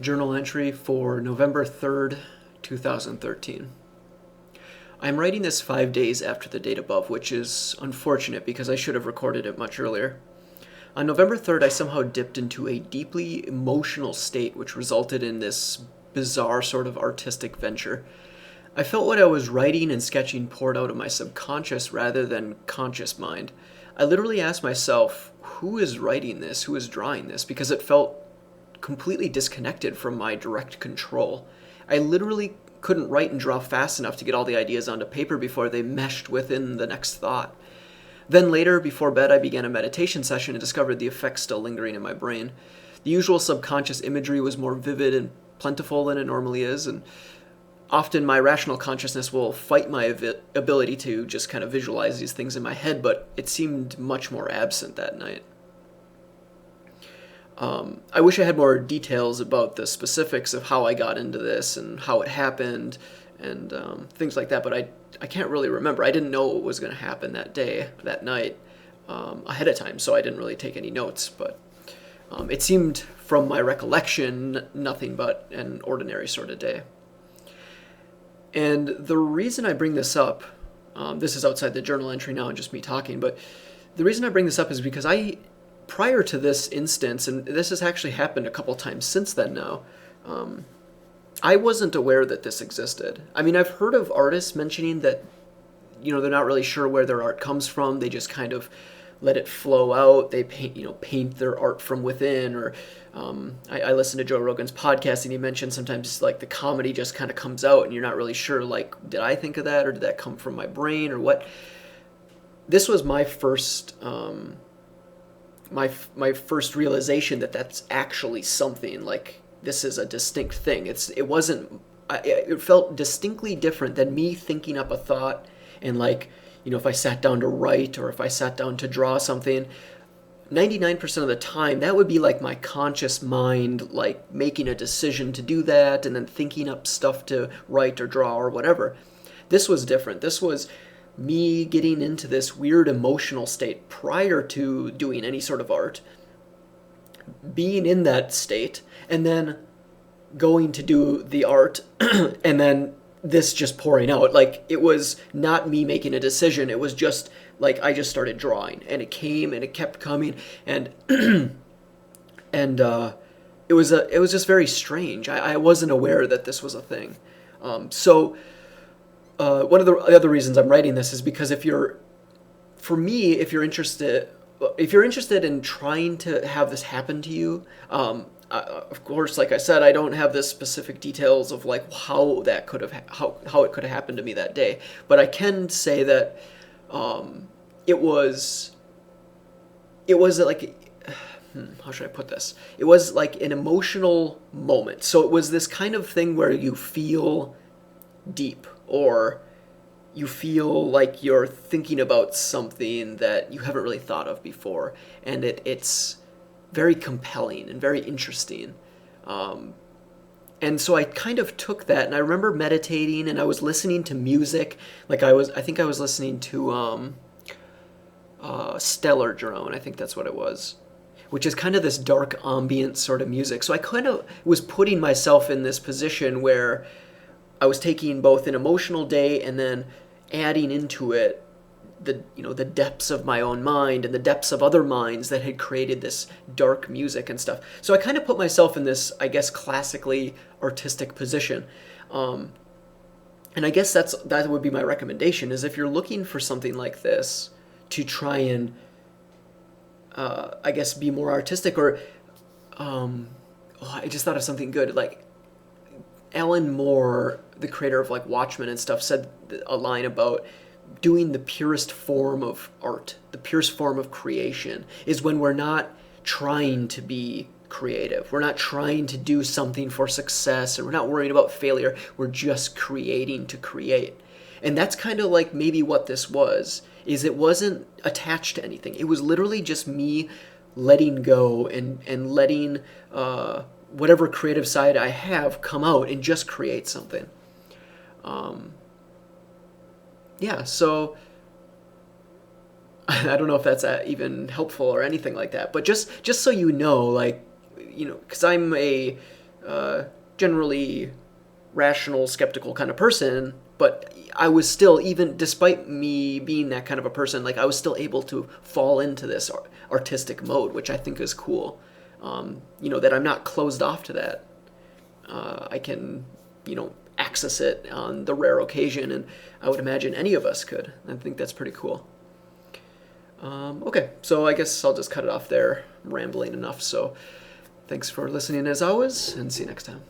Journal entry for November 3rd, 2013. I'm writing this 5 days after the date above, which is unfortunate because I should have recorded it much earlier. On November 3rd, I somehow dipped into a deeply emotional state, which resulted in this bizarre sort of artistic venture. I felt what I was writing and sketching poured out of my subconscious rather than conscious mind. I literally asked myself, who is writing this? Who is drawing this? Because it felt completely disconnected from my direct control. I literally couldn't write and draw fast enough to get all the ideas onto paper before they meshed within the next thought. Then later, before bed, I began a meditation session and discovered the effects still lingering in my brain. The usual subconscious imagery was more vivid and plentiful than it normally is, and often my rational consciousness will fight my ability to just kind of visualize these things in my head, but it seemed much more absent that night. I wish I had more details about the specifics of how I got into this and how it happened and things like that, but I can't really remember. I didn't know what was going to happen that day, that night, ahead of time, so I didn't really take any notes, but it seemed, from my recollection, nothing but an ordinary sort of day. And the reason I bring this up, this is outside the journal entry now and just me talking, but the reason I bring this up is because prior to this instance, and this has actually happened a couple times since then now, I wasn't aware that this existed. I mean, I've heard of artists mentioning that, they're not really sure where their art comes from. They just kind of let it flow out. They paint their art from within. Or I listen to Joe Rogan's podcast, and he mentioned sometimes like the comedy just kind of comes out, and you're not really sure, like, did I think of that, or did that come from my brain, or what? This was my first my first realization that that's actually something, like, this is a distinct thing. It felt distinctly different than me thinking up a thought and, like, if I sat down to write or if I sat down to draw something, 99% of the time that would be like my conscious mind, like, making a decision to do that and then thinking up stuff to write or draw or whatever. This was different. This was me getting into this weird emotional state prior to doing any sort of art, being in that state, and then going to do the art, and then this just pouring out. Like, it was not me making a decision. It was just like I just started drawing, and it came and it kept coming, and and it was just very strange. I wasn't aware that this was a thing. One of the other reasons I'm writing this is because if you're interested in trying to have this happen to you, of course, like I said, I don't have the specific details of, like, how it could have happened to me that day, but I can say that it was like, how should I put this? It was like an emotional moment. So it was this kind of thing where you feel deep, or you feel like you're thinking about something that you haven't really thought of before, and it's very compelling and very interesting. And so I kind of took that, and I remember meditating, and I was listening to music. Like, I think I was listening to Stellar Drone, I think that's what it was, which is kind of this dark ambient sort of music. So I kind of was putting myself in this position where I was taking both an emotional day and then adding into it the depths of my own mind and the depths of other minds that had created this dark music and stuff. So I kind of put myself in this, I guess, classically artistic position. And I guess that would be my recommendation, is if you're looking for something like this to try and, I guess, be more artistic, or, I just thought of something good, like, Alan Moore, the creator of, like, Watchmen and stuff, said a line about doing the purest form of art, the purest form of creation, is when we're not trying to be creative. We're not trying to do something for success, or we're not worried about failure. We're just creating to create. And that's kind of like maybe what this was, is it wasn't attached to anything. It was literally just me letting go and letting whatever creative side I have come out and just create something. So I don't know if that's even helpful or anything like that, but just so you know, like, because I'm a generally rational, skeptical kind of person, but I was still, even despite me being that kind of a person, like I was still able to fall into this artistic mode, which I think is cool. That I'm not closed off to that. I can, access it on the rare occasion, and I would imagine any of us could. I think that's pretty cool. Okay, so I guess I'll just cut it off there. I'm rambling enough, so thanks for listening as always, and see you next time.